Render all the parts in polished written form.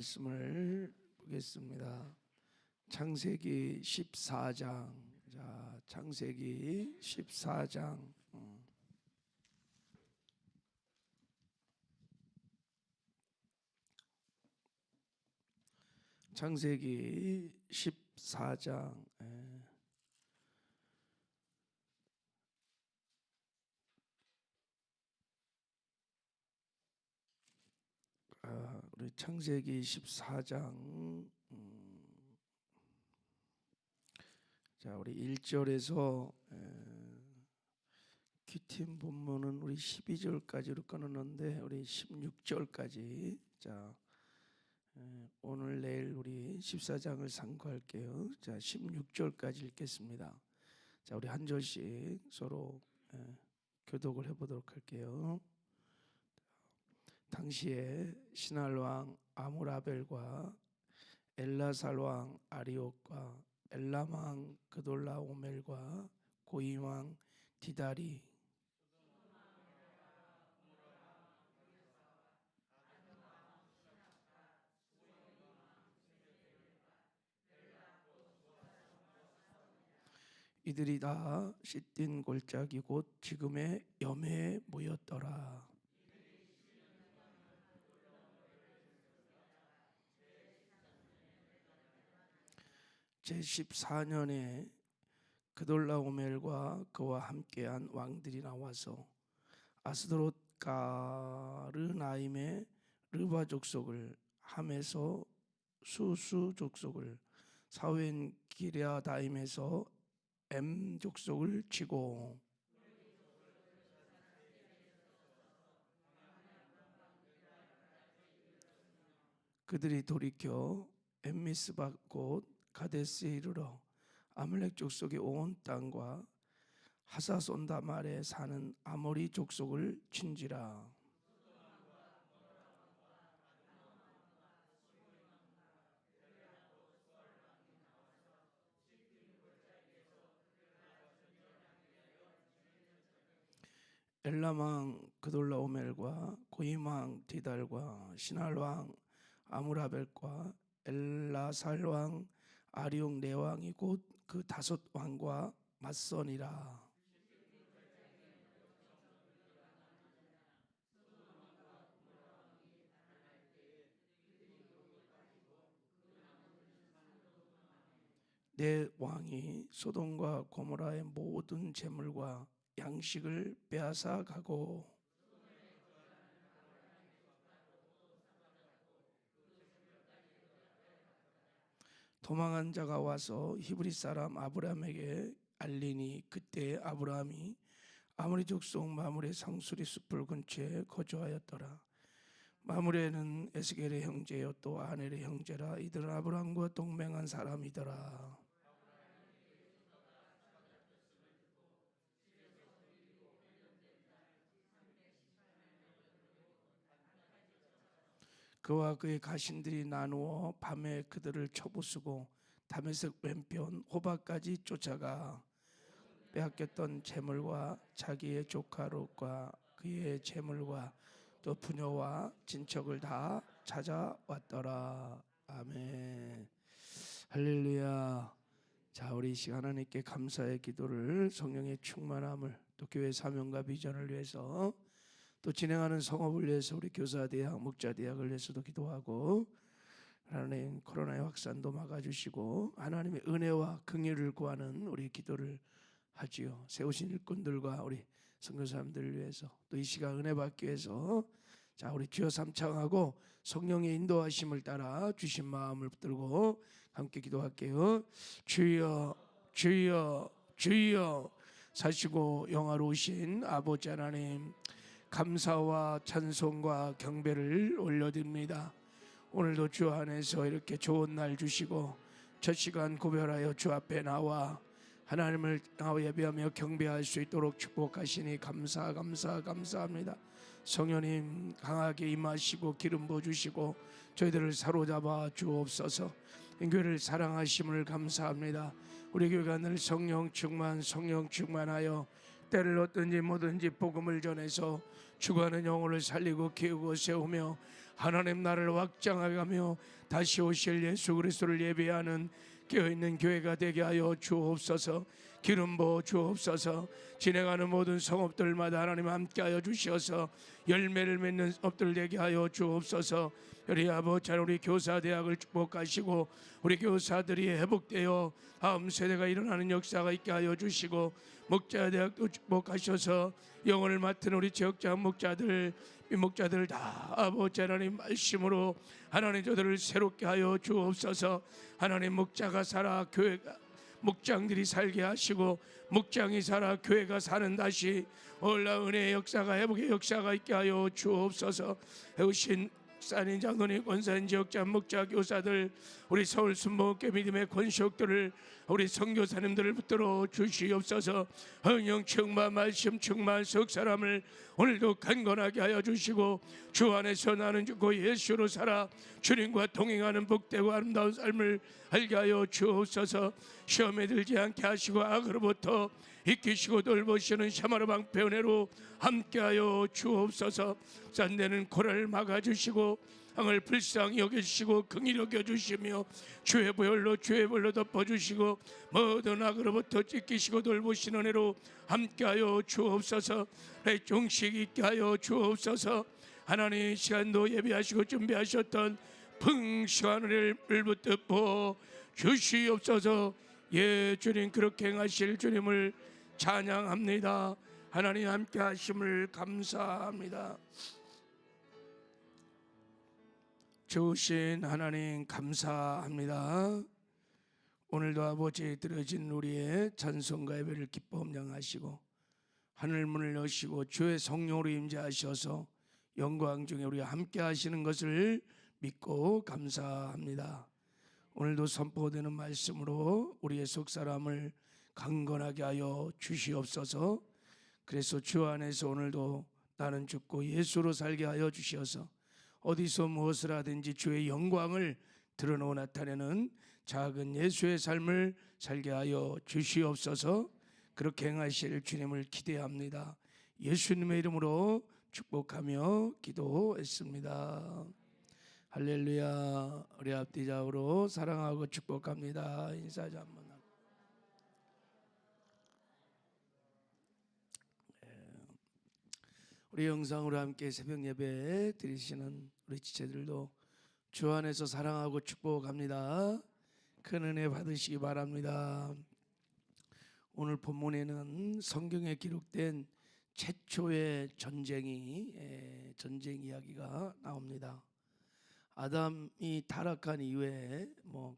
말씀을 보겠습니다. 창세기 14장. 자, 창세기 14장. 창세기 14장. 우리 창세기 14장. 자, 우리 1절에서 큐팀 본문은 우리 12절까지로 끊었는데 우리 16절까지. 자, 오늘 내일 우리 14장을 상고할게요. 자, 16절까지 읽겠습니다. 자, 우리 한 절씩 서로 교독을 해보도록 할게요. 당시에 시날 왕 아므라벨과 엘라살 왕 아리옥과 엘람 왕 그돌라오멜과 고임 왕 디다리, 이들이 다 시딘 골짜기 곧 지금의 염해에 모였더라. 제14년에 그돌라오멜과 그와 함께한 왕들이 나와서 아스드롯 가르나임의 르바 족속을, 함에서 수수 족속을, 사웬 기랴다임에서 엠 족속을 치고 그들이 돌이켜 엠미스바 곧 가데스에 이르러 아말렉 족속의 온 땅과 하사손다말에 사는 아모리 족속을 친지라. 엘람 왕 그돌라오멜과 고임 왕 디달과 시날 왕 아므라벨과 엘라살 왕 아리옥 네 왕이 곧 그 다섯 왕과 맞서니라. 네 왕이 소돔과 고모라의 모든 재물과 양식을 빼앗아 가고 도망한 자가 와서 히브리 사람 아브라함에게 알리니 그때 아브라함이 아모리 족속 마므레 상수리 숲을 근처에 거주하였더라. 마므레는 에스겔의 형제요 또 아넬의 형제라. 이들은 아브라함과 동맹한 사람이더라. 그와 그의 가신들이 나누어 밤에 그들을 쳐부수고 다메섹 왼편 호박까지 쫓아가 빼앗겼던 재물과 자기의 조카 롯과 그의 재물과 또 부녀와 친척을 다 찾아왔더라. 아멘. 할렐루야. 자, 우리 이 시간 하나님께 감사의 기도를, 성령의 충만함을, 또 교회 사명과 비전을 위해서, 또 진행하는 성업을 위해서 우리 교사대학, 목자대학을 위해서도 기도하고, 하나님 코로나의 확산도 막아주시고 하나님의 은혜와 긍휼을 구하는 우리 기도를 하지요. 세우신 일꾼들과 우리 선교사님들을 위해서, 또 이 시간 은혜 받기 위해서 자, 우리 주여 삼창하고 성령의 인도하심을 따라 주신 마음을 붙들고 함께 기도할게요. 주여 주여 주여. 사시고 영화로우신 아버지 하나님, 감사와 찬송과 경배를 올려드립니다. 오늘도 주 안에서 이렇게 좋은 날 주시고 첫 시간 구별하여 주 앞에 나와 하나님을 예배하며 경배할 수 있도록 축복하시니 감사합니다. 성령님 강하게 임하시고 기름 부어주시고 저희들을 사로잡아 주옵소서. 교회를 사랑하심을 감사합니다. 우리 교회가 늘 성령 충만하여 때를 얻든지 뭐든지 복음을 전해서 죽어가는 영혼을 살리고 키우고 세우며 하나님 나라를 확장하며 다시 오실 예수 그리스도를 예배하는 깨어있는 교회가 되게 하여 주옵소서. 기름 부어 주옵소서. 진행하는 모든 성업들마다 하나님 함께하여 주셔서 열매를 맺는 업들 되게 하여 주옵소서. 우리 아버지 우리 교사대학을 축복하시고 우리 교사들이 회복되어 다음 세대가 일어나는 역사가 있게 하여 주시고 목자대학도 축복하셔서 영혼을 맡은 우리 지역장 목자들 목자들 다 아버지 하나님 말씀으로 하나님 저들을 새롭게 하여 주옵소서. 하나님 목자가 살아 교회가 목장들이 살게 하시고 목장이 살아 교회가 사는 다시 올라 은혜의 역사가 회복의 역사가 있게 하여 주옵소서. 해오신 산인 장로님 권사인 지역장 목자 교사들 우리 서울 순복음교회 믿음의 권속들을 우리 선교사님들을 붙들어 주시옵소서. 성령 충만 말씀 충만 석 사람을 오늘도 강건하게 하여 주시고 주 안에서 나는 죽고 예수로 살아 주님과 동행하는 복되고 아름다운 삶을 알게 하여 주옵소서. 시험에 들지 않게 하시고 악으로부터 이기시고 돌보시는 샤마르 방패 은혜로 함께하여 주옵소서. 싼데는 코를 막아주시고 항을 불쌍히 여겨주시고 긍휼히 여겨주시며 주의 보혈로 덮어주시고 모든 악으로부터 찢기시고 돌보시는 은혜로 함께하여 주옵소서. 내 종식 있게 하여 주옵소서. 하나님 시간도 예비하시고 준비하셨던 풍성한 은혜를 붙들어 주시옵소서. 예 주님 그렇게 행하실 주님을 찬양합니다. 하나님 함께 하심을 감사합니다. 좋으신 하나님 감사합니다. 오늘도 아버지 드려진 우리의 찬송과 예배를 기뻐 감당하시고 하늘 문을 여시고 주의 성령으로 임재하셔서 영광 중에 우리와 함께 하시는 것을 믿고 감사합니다. 오늘도 선포되는 말씀으로 우리의 속사람을 강건하게 하여 주시옵소서. 그래서 주 안에서 오늘도 나는 죽고 예수로 살게 하여 주시어서 어디서 무엇을 하든지 주의 영광을 드러내고 나타내는 작은 예수의 삶을 살게 하여 주시옵소서. 그렇게 행하실 주님을 기대합니다. 예수님의 이름으로 축복하며 기도했습니다. 할렐루야. 우리 앞뒤 좌우로 사랑하고 축복합니다. 인사하자 한번. 우리 영상으로 함께 새벽 예배 드리시는 우리 지체들도 주 안에서 사랑하고 축복합니다. 큰 은혜 받으시기 바랍니다. 오늘 본문에는 성경에 기록된 최초의 전쟁 이야기가 나옵니다. 아담이 타락한 이후에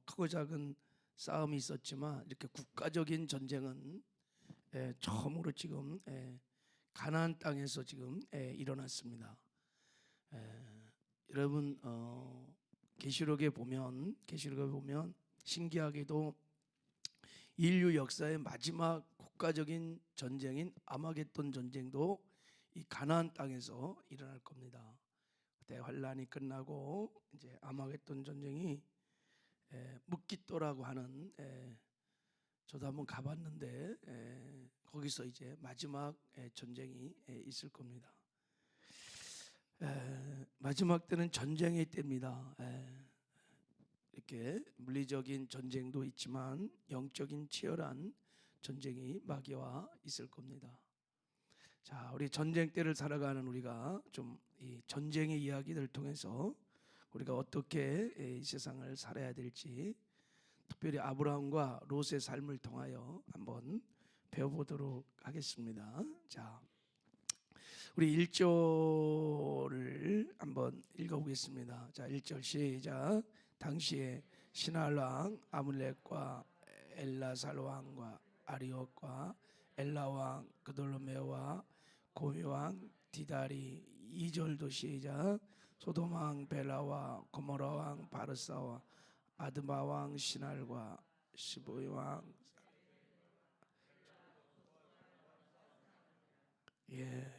크고 작은 싸움이 있었지만 이렇게 국가적인 전쟁은 처음으로 지금 가나안 땅에서 지금 일어났습니다. 여러분 계시록에 보면 신기하게도 인류 역사의 마지막 국가적인 전쟁인 아마겟돈 전쟁도 이 가나안 땅에서 일어날 겁니다. 대환란이 끝나고 이제 아마겟돈 전쟁이 묵깃도라고 하는 저도 한번 가봤는데 거기서 이제 마지막 전쟁이 있을 겁니다. 마지막 때는 전쟁의 때입니다. 이렇게 물리적인 전쟁도 있지만 영적인 치열한 전쟁이 마귀와 있을 겁니다. 자, 우리 전쟁 때를 살아가는 우리가 좀 이 전쟁의 이야기들을 통해서 우리가 어떻게 이 세상을 살아야 될지 특별히 아브라함과 롯의 삶을 통하여 한번 배워보도록 하겠습니다. 자, 우리 1절을 한번 읽어보겠습니다. 자, 1절 시작. 당시에 신할 왕 아물렉과 엘라살 왕과 아리옥과 엘라 왕 그돌로메와 고미 왕 디다리. 2절도 시작. 소돔 왕 벨라와 고모라 왕 바르사와 아드마 왕 신할과 시보이 왕.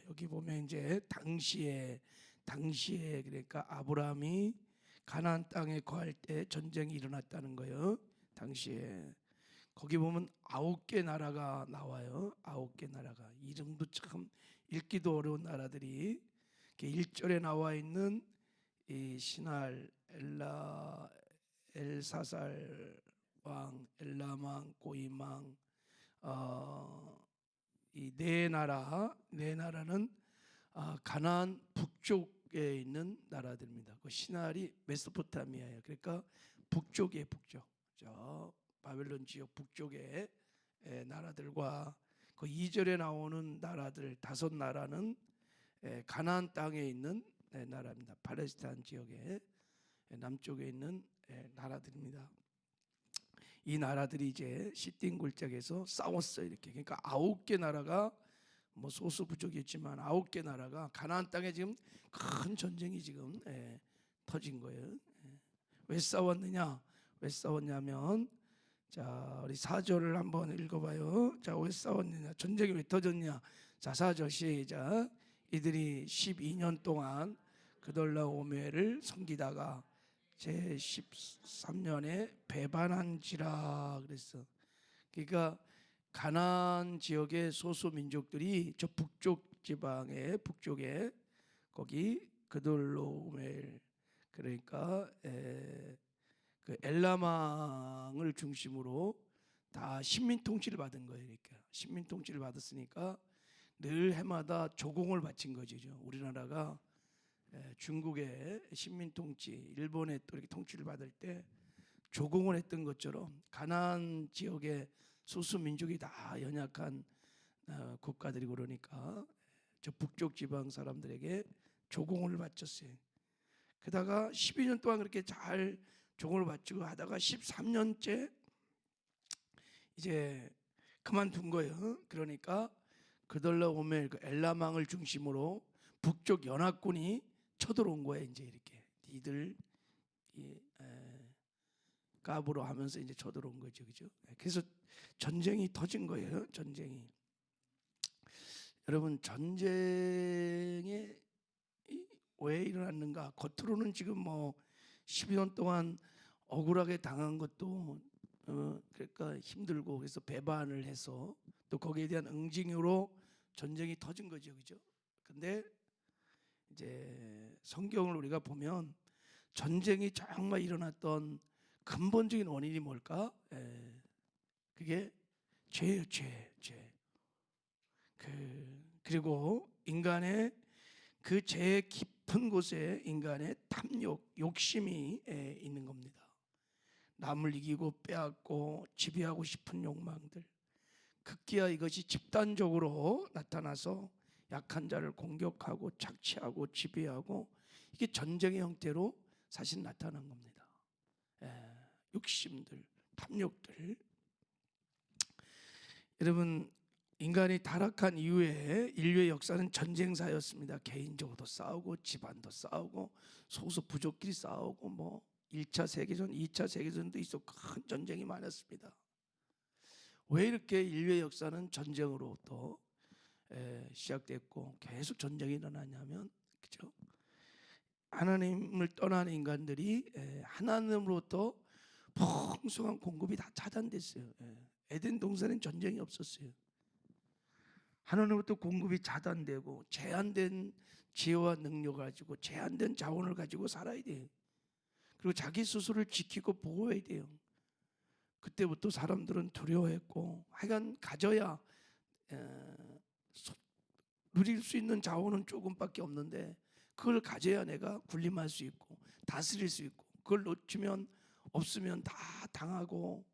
여기 보면 이제 당시에 그러니까 아브라함이 가나안 땅에 거할 때 전쟁이 일어났다는 거예요. 당시에 거기 보면 9개 나라가 나와요. 9개 나라가 이름도 참 읽기도 어려운 나라들이 1절에 나와 있는 이 신할 엘사살 왕, 엘람 왕, 고임 왕, 이 네 나라는 가나안 북쪽에 있는 나라들입니다. 그 신할이 메소포타미아예요. 그러니까 북쪽이에요, 북쪽. 저 바벨론 지역 북쪽의 나라들과 그 2절에 나오는 나라들 5나라는 가나안 땅에 있는 나라입니다. 팔레스타인 지역의 남쪽에 있는 나라들입니다. 이 나라들이 이제 시딘 골짜기에서 싸웠어요. 이렇게. 그러니까 9개 나라가 뭐 소수 부족이었지만 9개 나라가 가나안 땅에 지금 큰 전쟁이 지금 터진 거예요. 왜 싸웠느냐? 왜 싸웠냐면 자, 우리 4절을 한번 읽어봐요. 자, 왜 싸웠느냐? 전쟁이 왜 터졌냐? 자, 4절 시작. 이들이 12년 동안 그돌라오멜을 섬기다가 제 13년에 배반한지라 그랬어. 그러니까 가나안 지역의 소수 민족들이 저 북쪽 지방의 북쪽에 거기 그돌라오멜 그러니까 그 엘라망을 중심으로 다 식민 통치를 받은 거예요. 그러니까 식민 통치를 받았으니까 늘 해마다 조공을 바친 거죠. 우리나라가 중국의 식민 통치, 일본의 또 이렇게 통치를 받을 때 조공을 했던 것처럼 가나안 지역의 소수 민족이 다 연약한 국가들이 그러니까 저 북쪽 지방 사람들에게 조공을 바쳤어요. 그러다가 12년 동안 그렇게 잘 조공을 바치고 하다가 13년째 이제 그만둔 거예요. 그러니까 그돌라오멜 그 엘라망을 중심으로 북쪽 연합군이 쳐들어온 거예요. 이제 이렇게 니들 까부로 하면서 이제 쳐들어온 거죠, 그죠? 그래서 전쟁이 터진 거예요. 전쟁이. 여러분 전쟁이 왜 일어났는가? 겉으로는 지금 뭐 12년 동안 억울하게 당한 것도 그러니까 힘들고 그래서 배반을 해서 또 거기에 대한 응징으로 전쟁이 터진 거죠, 그죠? 근데 이제 성경을 우리가 보면 전쟁이 정말 일어났던 근본적인 원인이 뭘까? 그게 죄예요, 죄. 그리고 인간의 그 죄의 깊은 곳에 인간의 탐욕, 욕심이 있는 겁니다. 남을 이기고 빼앗고 지배하고 싶은 욕망들. 급기야 이것이 집단적으로 나타나서 약한 자를 공격하고 착취하고 지배하고 이게 전쟁의 형태로 사실 나타난 겁니다. 욕심들, 탐욕들. 여러분 인간이 타락한 이후에 인류의 역사는 전쟁사였습니다. 개인적으로도 싸우고 집안도 싸우고 소수 부족끼리 싸우고 뭐 1차 세계전, 2차 세계전도 있었고 큰 전쟁이 많았습니다. 왜 이렇게 인류의 역사는 전쟁으로부터 시작됐고 계속 전쟁이 일어나냐면 그죠? 하나님을 떠난 인간들이 하나님으로부터 풍성한 공급이 다 차단됐어요. 에덴 동산엔 전쟁이 없었어요. 하나님으로부터 공급이 차단되고 제한된 지혜와 능력을 가지고 제한된 자원을 가지고 살아야 돼요. 그리고 자기 스스로를 지키고 보호해야 돼요. 그때부터 사람들은 두려워했고 하여간 가져야 누릴 수 있는 자원은 조금밖에 없는데 그걸 가져야 내가 군림할 수 있고 다스릴 수 있고 그걸 놓치면 없으면 다 당하고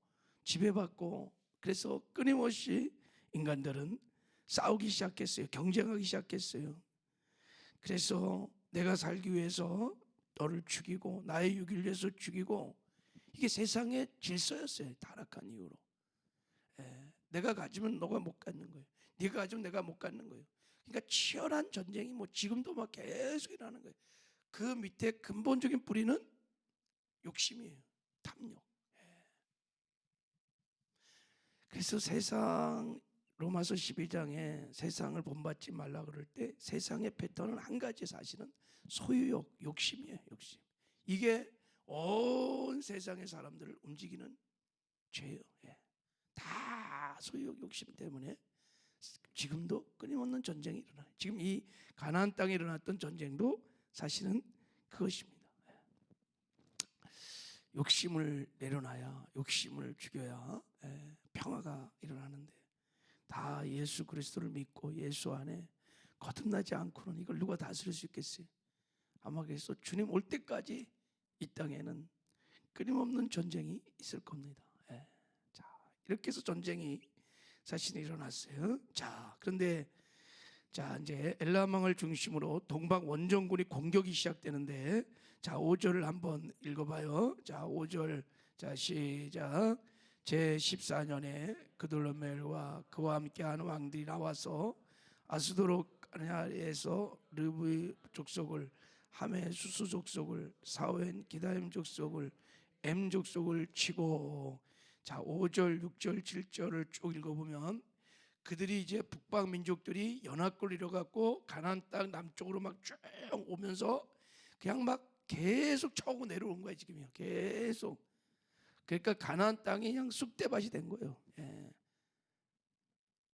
지배받고 그래서 끊임없이 인간들은 싸우기 시작했어요. 경쟁하기 시작했어요. 그래서 내가 살기 위해서 너를 죽이고 나의 유기를 위해서 죽이고 이게 세상의 질서였어요. 타락한 이후로. 내가 가지면 너가 못 갖는 거예요. 네가 가지면 내가 못 갖는 거예요. 그러니까 치열한 전쟁이 뭐 지금도 막 계속 일어나는 거예요. 그 밑에 근본적인 뿌리는 욕심이에요. 탐욕. 그래서 세상 로마서 12장에 세상을 본받지 말라 그럴 때 세상의 패턴은 한 가지 사실은 소유욕, 욕심이에요. 욕심. 이게 온 세상의 사람들을 움직이는 죄예요. 다 소유욕, 욕심 때문에 지금도 끊임없는 전쟁이 일어나요. 지금 이 가나안 땅에 일어났던 전쟁도 사실은 그것입니다. 욕심을 내려놔야, 욕심을 죽여야 평화가 일어나는데, 다 예수 그리스도를 믿고 예수 안에 거듭나지 않고는 이걸 누가 다스릴 수 있겠어요? 아마 그래서 주님 올 때까지 이 땅에는 끊임없는 전쟁이 있을 겁니다. 자, 이렇게 해서 전쟁이 사실 일어났어요. 자, 그런데 자, 이제 엘라망을 중심으로 동방 원정군이 공격이 시작되는데, 자, 5절을 한번 읽어봐요. 자, 5절, 자, 시작. 제 14년에 그돌로멜과 그와 함께하는 왕들이 나와서 아스도로에서 르브 족속을, 하메 수수 족속을, 사웬 기다임 족속을, 엠 족속을 치고, 자, 5절, 6절, 7절을 쭉 읽어보면 그들이 이제 북방 민족들이 연합군을 이뤄갖고 가나안 땅 남쪽으로 막 쭉 오면서 그냥 막 계속 쳐오고 내려오는 거예요. 지금요, 계속. 그러니까 가나안 땅이 그냥 쑥대밭이 된 거예요.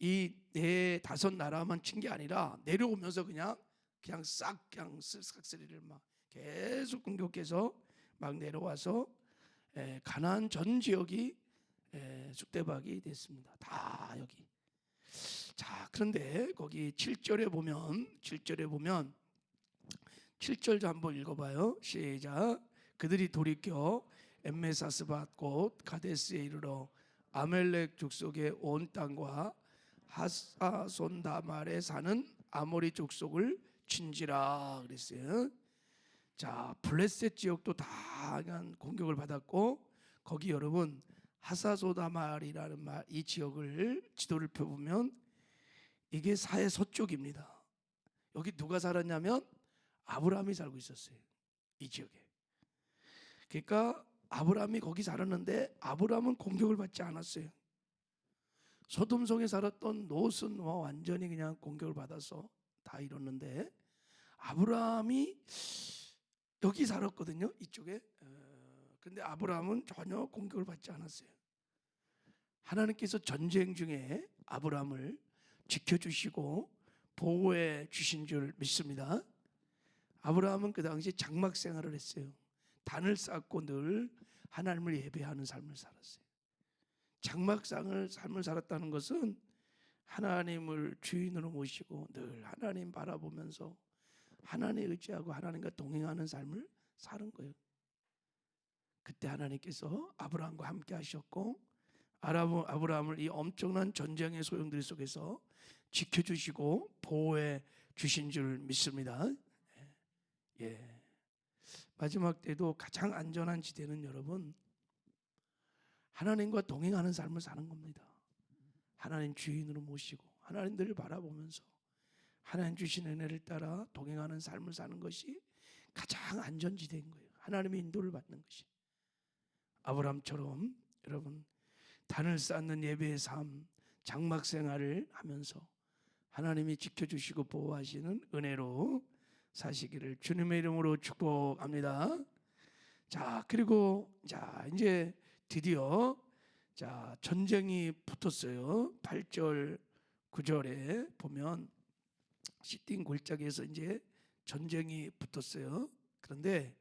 이 네 다섯 나라만 친 게 아니라 내려오면서 그냥 싹 그냥 싹쓸이를 막 계속 공격해서 막 내려와서 가나안 전 지역이 쑥대밭이 됐습니다. 다 여기. 자, 그런데 거기 7절에 보면 7절 한번 읽어봐요. 시작. 그들이 돌이켜 엠메사스밭 곧 가데스에 이르러 아멜렉 족속의 온 땅과 하사손다말에 사는 아모리 족속을 친지라 그랬어요. 자, 블레셋 지역도 다 공격을 받았고, 거기 여러분 하사소다말이라는 말, 이 지역을 지도를 펴보면 이게 사해 서쪽입니다. 여기 누가 살았냐면 아브라함이 살고 있었어요, 이 지역에. 그러니까 아브라함이 거기 살았는데 아브라함은 공격을 받지 않았어요. 소돔성에 살았던 롯은 완전히 그냥 공격을 받아서 다 잃었는데, 아브라함이 여기 살았거든요, 이쪽에. 근데 아브라함은 전혀 공격을 받지 않았어요. 하나님께서 전쟁 중에 아브라함을 지켜주시고 보호해 주신 줄 믿습니다. 아브라함은 그 당시 장막 생활을 했어요. 단을 쌓고 늘 하나님을 예배하는 삶을 살았어요. 장막상을 삶을 살았다는 것은 하나님을 주인으로 모시고 늘 하나님 바라보면서 하나님 의지하고 하나님과 동행하는 삶을 사는 거예요. 그때 하나님께서 아브라함과 함께 하셨고, 아브라함을 이 엄청난 전쟁의 소용돌이 속에서 지켜주시고 보호해 주신 줄 믿습니다. 예. 마지막 때도 가장 안전한 지대는 여러분 하나님과 동행하는 삶을 사는 겁니다. 하나님 주인으로 모시고 하나님들을 바라보면서 하나님 주신 은혜를 따라 동행하는 삶을 사는 것이 가장 안전지대인 거예요. 하나님의 인도를 받는 것이. 아브라함처럼 여러분 단을 쌓는 예배의 삶, 장막 생활을 하면서 하나님이 지켜주시고 보호하시는 은혜로 사시기를 주님의 이름으로 축복합니다. 자, 그리고 자 이제 드디어 자 전쟁이 붙었어요. 8절 9절에 보면 시딘 골짜기에서 이제 전쟁이 붙었어요. 그런데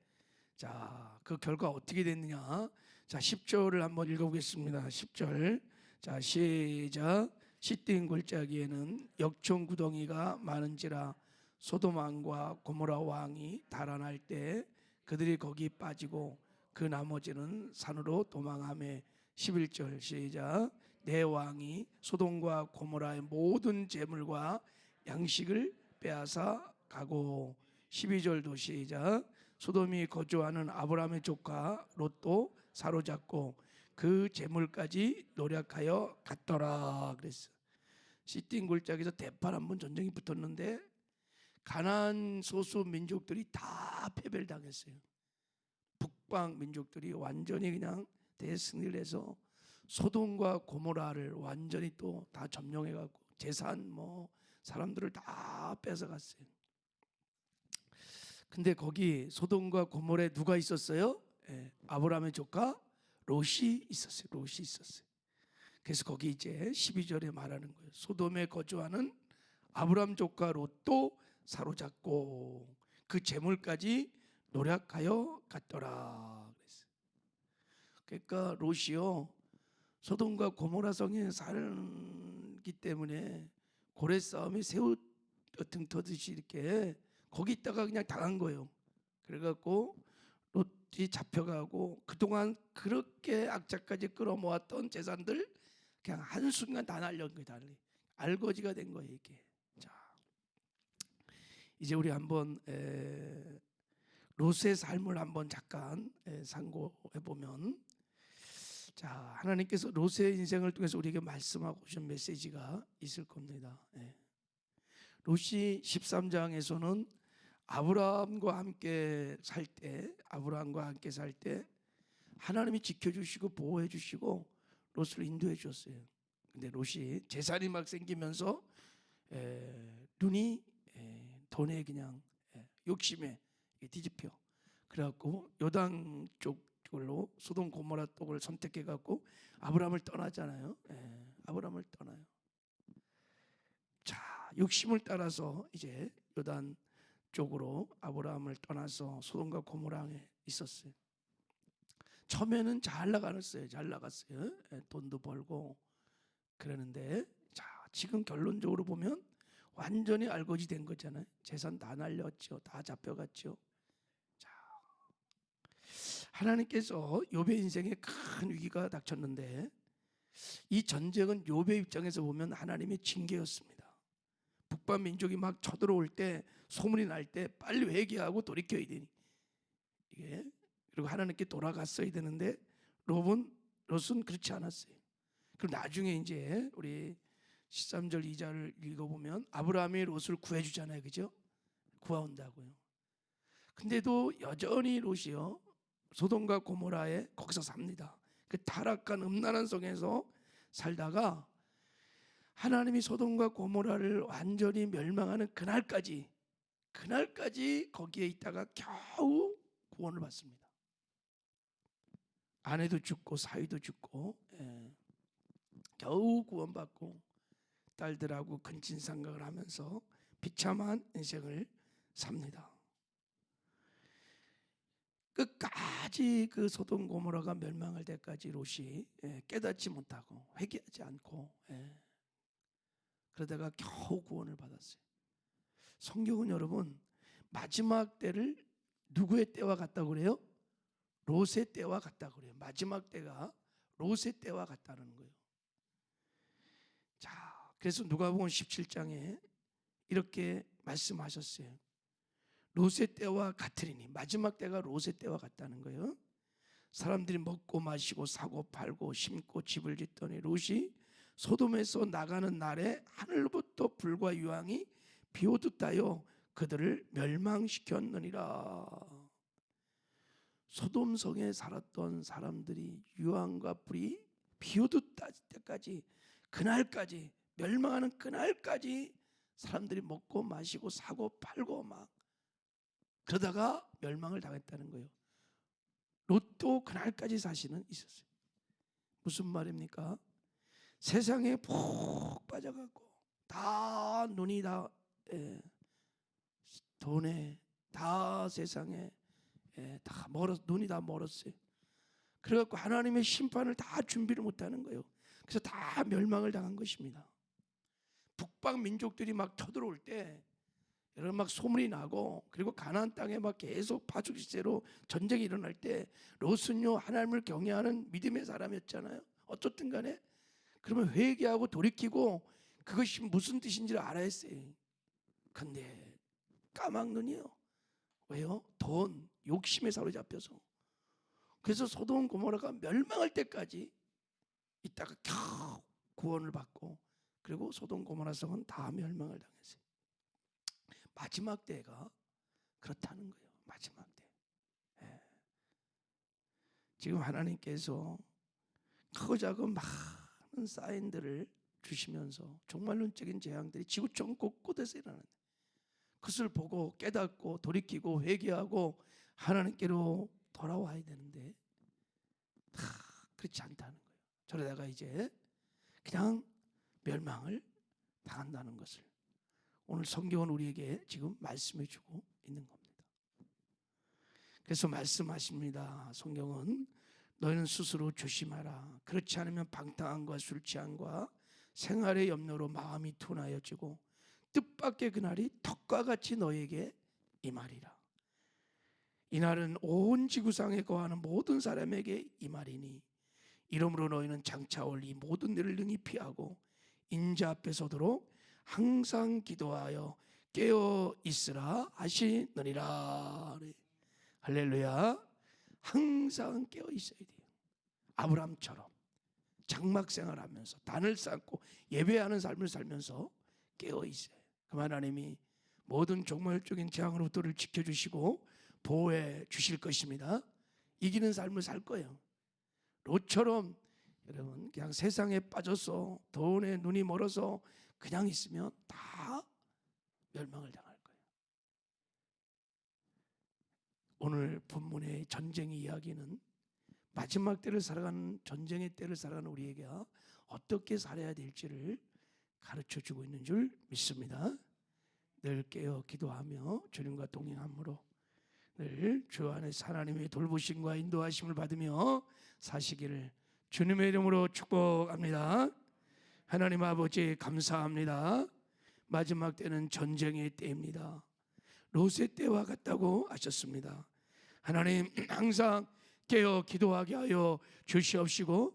자, 그 결과 어떻게 됐느냐? 자, 10절을 한번 읽어보겠습니다. 10절. 자, 시작. 시딘 골짜기에는 역청 구덩이가 많은지라 소돔 왕과 고모라 왕이 달아날 때 그들이 거기 빠지고 그 나머지는 산으로 도망하며. 11절 시작. 내 왕이 소돔과 고모라의 모든 재물과 양식을 빼앗아 가고. 12절도 시작. 소돔이 거주하는 아브라함의 조카 롯도 사로잡고 그 재물까지 노력하여 갔더라 그랬어. 시딘 골짜기에서 대판 한번 전쟁이 붙었는데 가나안 소수 민족들이 다 패배를 당했어요. 북방 민족들이 완전히 그냥 대승리를 해서 소돔과 고모라를 완전히 또 다 점령해 갖고 재산 사람들을 다 뺏어갔어요. 근데 거기 소돔과 고모라에 누가 있었어요? 아브라함의 조카 롯이 있었어요. 롯이 있었어요. 그래서 거기 이제 12절에 말하는 거예요. 소돔에 거주하는 아브라함 조카 롯도 사로잡고 그 재물까지 노력하여 갔더라 그랬어요. 그러니까 롯이요 소돔과 고모라 성에 살기 때문에 고래 싸움에 새우 등 터듯이 이렇게 거기 있다가 그냥 당한 거예요. 그래갖고 롯이 잡혀가고 그동안 그렇게 악착까지 끌어모았던 재산들 그냥 한순간 다 날려간 거예요. 다 알거지가 된 거예요 이게. 자, 이제 우리 한번 롯의 삶을 한번 잠깐 상고해 보면, 자, 하나님께서 롯의 인생을 통해서 우리에게 말씀하고 오신 메시지가 있을 겁니다. 롯이 13장에서는 아브라함과 함께 살 때 하나님이 지켜주시고 보호해 주시고 롯을 인도해 주었어요. 근데 롯이 재산이 막 생기면서 눈이 돈에 그냥 욕심에 뒤집혀. 그래갖고 요단 쪽으로 소돔 고모라 쪽을 선택해 갖고 아브라함을 떠나잖아요. 아브라함을 떠나요. 자, 욕심을 따라서 이제 요단 쪽으로 아브라함을 떠나서 소돔과 고모라에 있었어요. 처음에는 잘 나갔어요. 돈도 벌고 그러는데, 자, 지금 결론적으로 보면 완전히 알거지 된 거잖아요. 재산 다 날렸죠. 다 잡혀갔죠. 자, 하나님께서 욥의 인생에 큰 위기가 닥쳤는데 이 전쟁은 욥의 입장에서 보면 하나님의 징계였습니다. 북방 민족이 막 쳐들어올 때 소문이 날 때 빨리 회개하고 돌이켜야 되니 이게, 그리고 하나님께 돌아갔어야 되는데 롯은 그렇지 않았어요. 그럼 나중에 이제 우리 13절 2절을 읽어보면 아브라함이 롯을 구해주잖아요. 그죠? 구해온다고요. 근데도 여전히 롯이요 소돔과 고모라에 거기서 삽니다. 그 타락한 음란한 성에서 살다가 하나님이 소돔과 고모라를 완전히 멸망하는 그날까지 거기에 있다가 겨우 구원을 받습니다. 아내도 죽고 사위도 죽고 겨우 구원받고 딸들하고 근친상각을 하면서 비참한 인생을 삽니다. 끝까지 그 소돔 고모라가 멸망할 때까지 롯이 깨닫지 못하고 회개하지 않고 그러다가 겨우 구원을 받았어요. 성경은 여러분 마지막 때를 누구의 때와 같다고 그래요? 롯의 때와 같다고 그래요. 마지막 때가 롯의 때와 같다는 거예요. 자, 그래서 누가복음 17장에 이렇게 말씀하셨어요. 롯의 때와 같으리니, 마지막 때가 롯의 때와 같다는 거예요. 사람들이 먹고 마시고 사고 팔고 심고 집을 짓더니 롯이 소돔에서 나가는 날에 하늘로부터 불과 유황이 비오듯 하여 그들을 멸망시켰느니라. 소돔성에 살았던 사람들이 유황과 불이 비오듯 할 때까지, 그날까지, 멸망하는 그날까지 사람들이 먹고 마시고 사고 팔고 막 그러다가 멸망을 당했다는 거예요. 롯도 그날까지 자신은 있었어요. 무슨 말입니까? 세상에 푹 빠져갖고 다 눈이 다 돈에 다 세상에 다 눈이 다 멀었어요. 그래갖고 하나님의 심판을 다 준비를 못하는 거예요. 그래서 다 멸망을 당한 것입니다. 북방 민족들이 막 쳐들어올 때 여러분 막 소문이 나고, 그리고 가나안 땅에 막 계속 파죽 시대로 전쟁이 일어날 때 롯은요 하나님을 경외하는 믿음의 사람이었잖아요. 어쨌든 간에 그러면 회개하고 돌이키고 그것이 무슨 뜻인지를 알아야 했어요. 근데 까막눈이요. 왜요? 돈, 욕심에 사로잡혀서. 그래서 소돔 고모라가 멸망할 때까지 있다가 겨우 구원을 받고, 그리고 소돔 고모라 성은 다 멸망을 당했어요. 마지막 때가 그렇다는 거예요. 마지막 때. 지금 하나님께서 크고 작은 많은 사인들을 주시면서 종말론적인 재앙들이 지구촌 곳곳에서 일어나는데 그것을 보고 깨닫고 돌이키고 회개하고 하나님께로 돌아와야 되는데 다 그렇지 않다는 거예요. 저러다가 이제 그냥 멸망을 당한다는 것을 오늘 성경은 우리에게 지금 말씀해 주고 있는 겁니다. 그래서 말씀하십니다. 성경은 너희는 스스로 조심하라. 그렇지 않으면 방탕함과 술 취함과 생활의 염려로 마음이 둔하여지고 뜻밖의 그날이 턱과 같이 너에게 임하리라. 이날은 온 지구상에 거하는 모든 사람에게 임하리니 이러므로 너희는 장차 올 이 모든 일을 능히 피하고 인자 앞에 서도록 항상 기도하여 깨어 있으라 하시느니라. 할렐루야. 항상 깨어 있어야 돼요. 아브라함처럼 장막 생활하면서 단을 쌓고 예배하는 삶을 살면서 깨어 있어요. 그만 하나님이 모든 종말적인 재앙으로부터를 지켜주시고 보호해 주실 것입니다. 이기는 삶을 살 거예요. 롯처럼 여러분 그냥 세상에 빠져서 돈에 눈이 멀어서 그냥 있으면 다 멸망을 당할 거예요. 오늘 본문의 전쟁의 이야기는 마지막 때를 살아가는 전쟁의 때를 살아가는 우리에게 어떻게 살아야 될지를 가르쳐주고 있는 줄 믿습니다. 늘 깨어 기도하며 주님과 동행함으로 늘 주 안에서 하나님의 돌보심과 인도하심을 받으며 사시기를 주님의 이름으로 축복합니다. 하나님 아버지 감사합니다. 마지막 때는 전쟁의 때입니다. 롯의 때와 같다고 하셨습니다. 하나님 항상 깨어 기도하게 하여 주시옵시고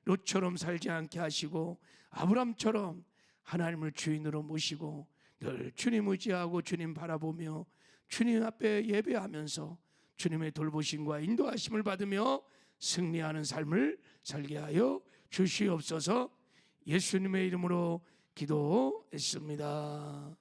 롯처럼 살지 않게 하시고 아브람처럼 하나님을 주인으로 모시고 늘 주님 의지하고 주님 바라보며 주님 앞에 예배하면서 주님의 돌보심과 인도하심을 받으며 승리하는 삶을 살게 하여 주시옵소서. 예수님의 이름으로 기도했습니다.